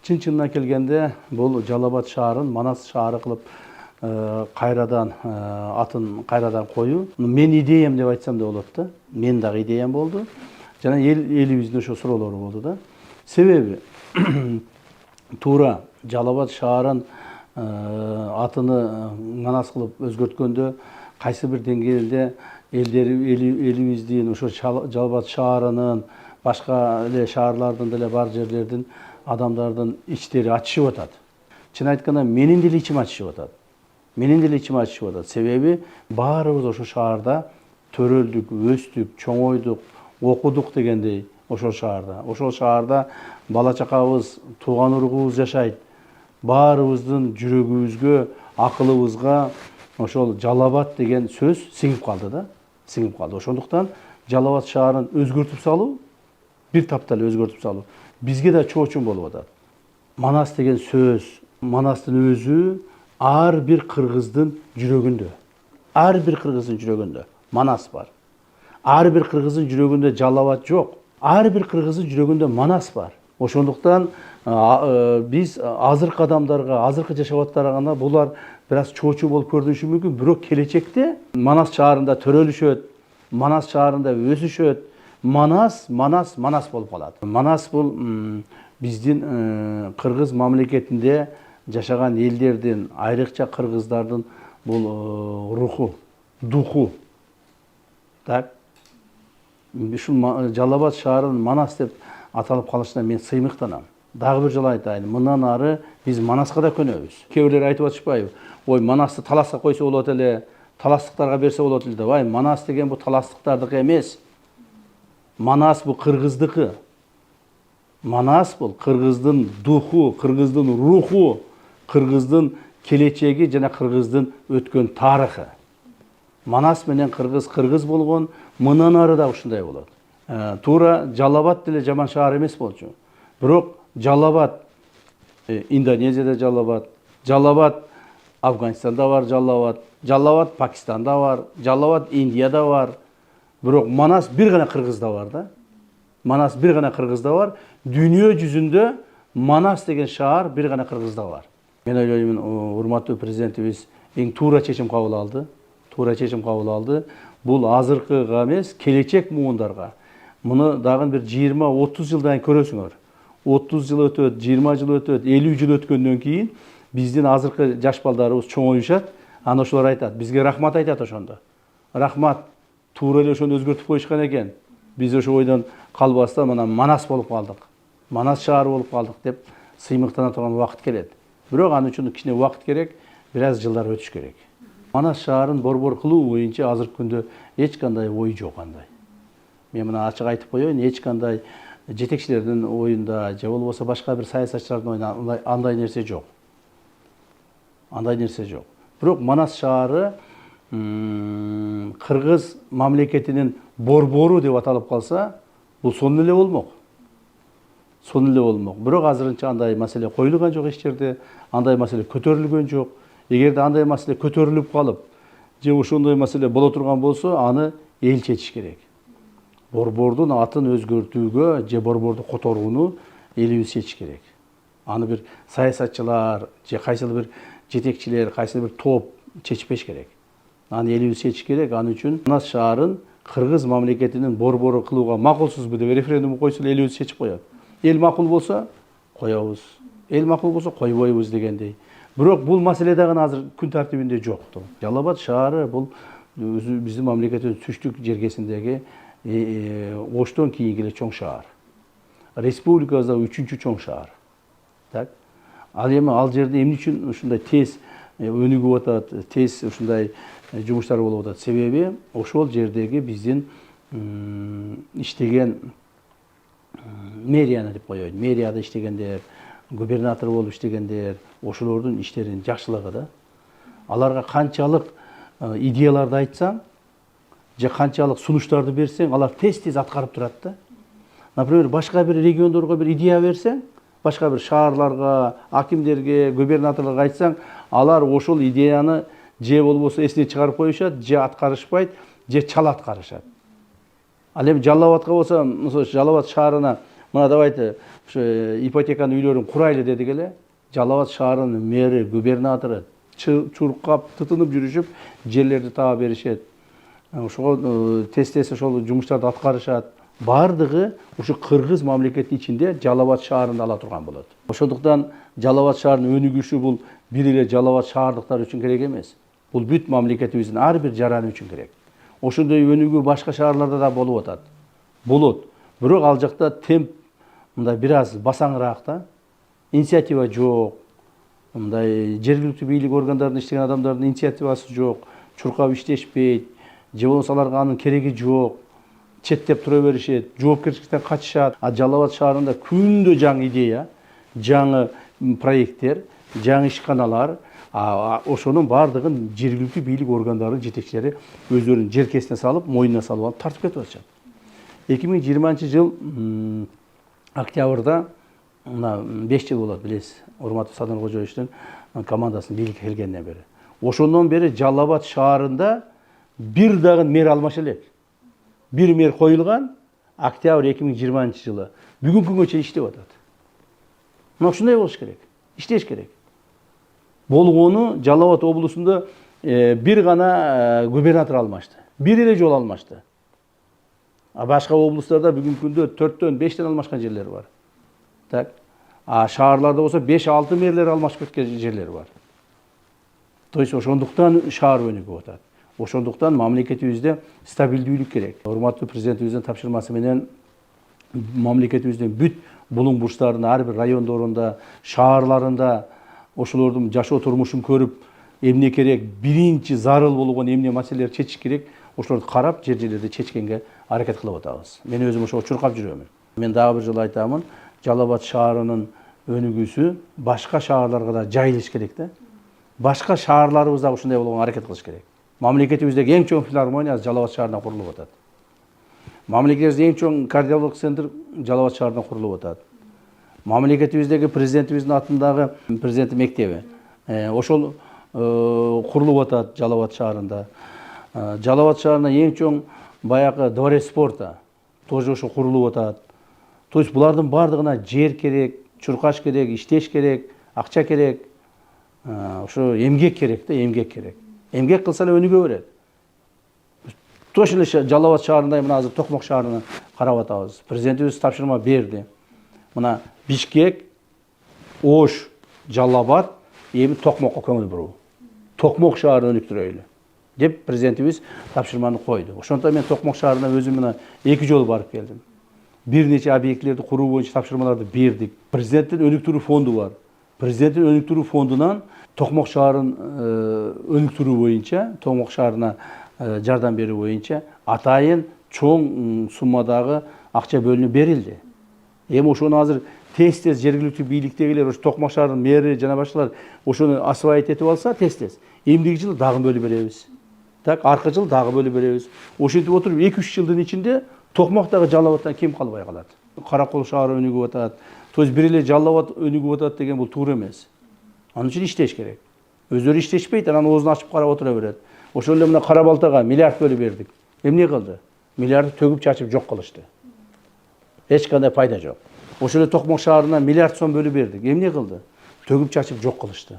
Чын-чынына келгенде бул Жалал Абад шаарын Манас шаары кылып кайрадан атын кайрадан коюу менин идеям деп айтсам да болот да. Менин дагы идеям болду. Жана элибиздин ошо суроолору болду да. Себеби туура Жалал Абад шаарын атыны Манас кылып өзгөрткөндө кайсы бир деңгээлде элибиздин ошо Жалал Абад шаарынын башка эле шаарлардын деле бар жерлердин адамдардын ичтери ачышып атат. Чын айтканда менин деле ичим ачышып атат. Менин деле ичим ачышып атат. Себеби баарыбыз ошо шаарда төрөлдүк, өстүк, чоңойдук, окудук дегендей ошол шаарда. Ошол шаарда бала чакабыз, тууган уругубуз жашайт. Баарыбыздын жүрөгүбүзгө, акылыбызга ошол Жалал Абад деген сөз сиңип калды да. Сиңип калды. Ошондуктан Жалал Абад шаарын өзгөртүп салуу, бир таптал өзгөртүп салуу бизге да чоочун болуп атат. Манас деген сөз, Манастын өзү ар бир кыргыздын жүрөгүндө. Ар бир кыргыздын жүрөгүндө Манас бар. Ар бир кыргыздын жүрөгүндө Жалал Абад жок. Ар бир кыргыздын жүрөгүндө Манас бар. Ошондуктан биз азыркы адамдарга, азыркы жашап аткандарга булар бир аз чоочу болуп көрүнүшү мүмкүн, бирок келечекте Манас шаарында төрөлүшөт, Манас шаарында өсүшөт, Манас болуп калат. Манас бул биздин кыргыз мамлекетинде жашаган элдердин, айрыкча кыргыздардын бул руху, духу. Так. Ушул Жалал Абад шаарын Манас деп аталып калышына мен сыймыктанам. Дагы бир жолу айтайын, мындан ары биз Манаска да көнөбүз. Кээ бирлер айтып атышпайбы? Ой, Манасты таласка койсо болот эле, таластыктарга берсе болот эле деп. Ай, Манас деген бул таластыктардыкы эмес. Манас бул кыргыздыкы. Манас бул кыргыздын духу, кыргыздын руху, кыргыздын келечеги жана кыргыздын өткөн тарыхы. Манас менен кыргыз болгон, мындан ары да ушундай болот. Туура Жалал Абад деле жаман шаар эмес болчу. Бирок Жалал Абад Индонезияда Жалал Абад, Жалал Абад Афганистанда бар Жалал Абад, Жалал Абад Пакистанда бар, Жалал Абад Индияда бар. Бирок Манас бир гана кыргызда бар да. Манас бир гана кыргызда бар. Дүйнө жүзүндө Манас деген шаар бир гана кыргызда бар. Мен ойлоймун, урматтуу президентибиз эң туура чечим кабыл алды. Туура чечим кабыл алды. Бул азыркыга эмес, келечек муундарга. Муну дагы бир 20-30 жылдан көрөсүңөр. 30 жыл өтөт, 20 жыл өтөт, 50 жыл өткөндөн кийин биздин азыркы жаш балдарыбыз чоңоюшат. Аны ошолор айтат, бизге рахмат айтат ошондо. Рахмат, туура эле ошону өзгөртүп коюшкан экен. Биз ошо ойдон калбастан мына Манас болуп калдык. Манас шаары болуп калдык деп сыймыктана турган убакыт келет. Бирок аны үчүн кичине убакыт керек, бир аз жылдар өтүш керек. Манас шаарын борбор кылуу боюнча азыркы күндө эч кандай ой жок андай. Мен мына ачык айтып коеюн, эч кандай жетекчилердин оюнда же болбосо башка бир саясатчылардын оюнда андай нерсе жок. Андай нерсе жок. Бирок Манас шаары кыргыз мамлекетинин борбору деп аталып калса, бул сонун эле болмок. Сонун эле болмок. Бирок азырынча андай маселе коюлган жок эч жерде, андай маселе көтөрүлгөн жок. Эгерде андай маселе көтөрүлүп калып, же ошондой маселе боло турган болсо, аны эл чечиш керек. Борбордун атын өзгөртүүгө же борборду которууну элибиз чечиш керек. Аны бир саясатчылар же кайсыл бир жетекчилер, кайсыл бир топ чечпеш керек. Аны элибиз чечиш керек. Аны үчүн Манас шаарын кыргыз мамлекетинин борбору кылууга макулсузбу деп референдум койсо элибиз чечип коет. Эл макул болсо коебуз. Эл макул болсо койбойбуз дегендей. Бирок бул маселе дагы азыр күн тартибинде жок. Жалал Абад шаары бул биздин мамлекеттин түштүк жергесиндеги Оштон кийинки эле чоң шаар. Республикабызда 3-чү чоң шаар. Так. Ал эми ал жерде эмне үчүн ушундай тез өнүгүп атат, тез ушундай жумуштар болуп атат? Себеби ошол жердеги биздин иштеген мэрияны деп коеюн. Мэрияда иштегендер, губернатор болуп иштегендер, ошолордун иштеринин жакшылыгы да. Аларга канчалык идеяларды айтсаң, же канчалык сунуштарды берсең, алар тез-тез аткарып турат да. Например, башка бир региондорго бир идея берсең, башка бир шаарларга, акимдерге, губернаторлорго айтсаң, алар ошол идеяны же болбосо эсинен чыгарып коюшат, же аткарышпайт, же чала аткарышат. Ал эми Жалал Абадка болсо, Жалал Абад шаарына Мына давайте ипотеканы үйлөрүн курайлы дедик эле. Жалал Абад шаарынын мэри, губернатору чуркап, тытынып жүрүшүп, жерлерди таап беришет. Ошого тез ошол жумуштарды аткарышат. Бардыгы ушу кыргыз мамлекетинин ичинде Жалал Абад шаарында ала турган болот. Ошондуктан Жалал Абад шаарынын өнүгүшү бул бир эле Жалал Абад шаардыктар үчүн керек эмес. Бул бүт мамлекетибиздин ар бир жараны үчүн керек. Ошондой өнүгүү башка шаарларда да болуп атат. Болот. Бирок ал жакта темп мындай бир аз басаңыраак да. Инициатива жок. Мындай жергиликтүү бийлик органдарында иштеген адамдардын инициативасы жок. Чуркап иштешпейт. Же болбосо аларга анын кереги жок. Четтеп тура беришет, жоопкерчиликтен качышат. А Жалал Абад шаарында күндө жаңы идея, жаңы проекттер, жаңы ишканалар, ошонун бардыгын жергиликтүү бийлик органдарынын жетекчилери өздөрүнүн желкесине салып, мойнуна салып алып тартып кетип атышат. 2020 жыл октябрда мына 5 жыл болот, билесиз, Урматов Садыр Кожоевичтин командасынын бийликке келгенден бери. Ошондон бери Жалал Абад шаарында бир дагы мэр алмаша элек. Бир мэр коюлган октябрь 2020 жылы. Бүгүнкү күнгө чейин иштеп атат. Мына ушундай болуш керек. Иштеш керек. Болгону Жалал Абад облусунда бир гана губернатор алмашты. Бир эле жолу алмашты. Башка облустарда бүгүнкү күндө 4төн 5тен алмашкан жерлер бар. Так. Шаарларда болсо 5-6 мэрлер алмашып кеткен жерлер бар. То есть ошондуктан шаар өнүгүп атат. Ошондуктан мамлекетибизде стабилдүүлүк керек. Урматтуу президентибиздин тапшырмасы менен мамлекетибиздин бүт булуң бурчтарында, ар бир райондорунда, шаарларында ошолордун жашоо турмушун көрүп, эмне керек, биринчи зарыл болгон эмне маселелерди чечиш керек, ошолорду карап, жерлерди чечкенге аракет кылып атабыз. Мен өзүм ошого чуркап жүрөмүн. Мен дагы бир жолу айтамын, Жалал Абад шаарынын өнүгүүсү башка шаарларга да жайылыш керек да. Башка шаарларыбыз да ушундай болгонго аракет кылыш керек. Мамлекетибиздеги эң чоң филармония Жалал Абад шаарында курулуп атат. Мамлекетибиздеги эң чоң кардиологик центр Жалал Абад шаарында курулуп атат. Мамлекетибиздеги президентибиздин атындагы президент мектеби ошол курулуп атат Жалал Абад шаарында. Жалал Абад шаарында эң чоң баягы дворец спорта тоже ошо курулуп атат. То есть булардын бардыгына жер керек, чуркаш керек, иштеш керек, акча керек. Ошо эмгек керек да, эмгек керек. Эмгек кылса эле өнүгө берет. Точно эле Жалал Абад шаарында мына азыр Токмок шаарына карап атабыз. Президентибиз тапшырма берди. Мына Бишкек, Ош, Жалал Абад, эми Токмокко көңүл буруу. Токмок шаарын өнүктүрөйлү деп президентибиз тапшырманы койду. Ошондо мен Токмок шаарына өзүм мына 2 жолу барып келдим. Бир нече объектилерди куруу боюнча тапшырмаларды бердик. Президенттин өнүктүрүү фонду бар. Президенттин өнүктүрүү фондунан Токмок шаарын өнүктүрүү боюнча, Токмок шаарына жардам берүү боюнча атайын чоң суммадагы акча бөлүнүп берилди. Эми ошону азыр тез жергиликтүү бийликтегилер, ошо Токмок шаарынын мэри жана башкалар ошону освоить этип алса, тез эмдиги жылы дагы бөлүп беребиз. Так, аркы жыл дагы бөлүп беребиз. Ошентип отуруп 2-3 жылдын ичинде Токмоктогу Жалал Абадтан ким калбай калат? Каракол шаары өнүгүп атат. То есть бир эле Жалал Абад өнүгүп атат деген бул туура эмес. Анын үчүн иштеш керек. Өздөрү иштешпейт, анан оозун ачып карап отура берет. Ошол эле мына Кара Балтага миллиард бөлүп бердик. Эмне кылды? Миллиардды төгүп чачып жок кылышты. Эч кандай пайда жок. Ошол эле Токмок шаарына миллиард сом бөлүп бердик. Эмне кылды? Төгүп чачып жок кылышты.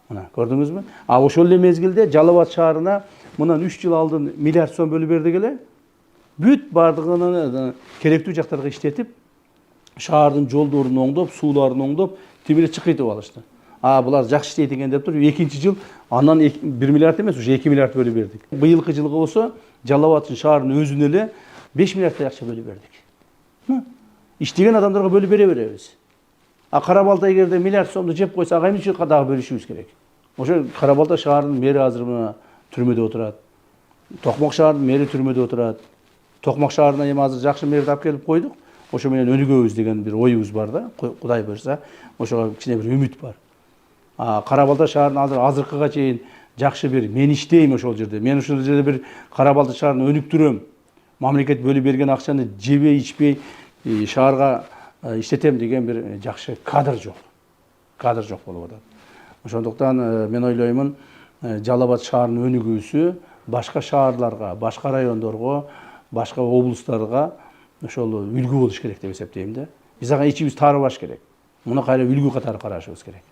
Мына көрдүңүзбү? Ошол эле мезгилде Жалал Абад шаарына мындан 3 жыл алдын миллиард сом бөлүп бердик эле. Бүт бардыгын керектүү жактарга иштетип, шаардын жолдорун оңдоп, сууларын оңдоп, тимире чыкытып алышты. Булар жакшы иштейт экен деп туруп, 2-нчи жыл андан 1 миллиард эмес, уже 2 миллиард бөлүп бердик. Быйылкы жылга болсо Жалал Абад шаарынын өзүнө эле 5 миллиардтай акча бөлүп бердик. Иштеген адамдарга бөлүп бере беребиз. Кара Балта эгерде миллиард сомду жеп койсо, ага эмне үчүн дагы бөлүшүбүз керек? Ошо Кара Балта шаарынын мэри азыр мына түрмөдө отурат. Токмок шаарынын мэри түрмөдө отурат. Токмок шаарына эми азыр жакшы мэрди алып келип койдук. Ошо менен өнүгөбүз деген бир оюбуз бар да. Кудай буйрса, ошого кичине бир үмүт бар. Кара Балта шаарына азыркыга чейин жакшы бир мен иштейм ошол жерде. Мен ошол жерде бир Кара Балта шаарын өнүктүрөм. Мамлекет бөлүп берген акчаны жебей, ичпей шаарга иштетем деген бир жакшы кадр жок. Кадр жок болуп атат. Ошондуктан мен ойлоймун, Жалал Абад шаарынын өнүгүүсү башка шаарларга, башка райондорго, башка облустарга ошол үлгү болуш керек деп эсептейм да. Биз ага ичибиз таарыбаш керек. Муну кайра үлгү катары карашыбыз керек.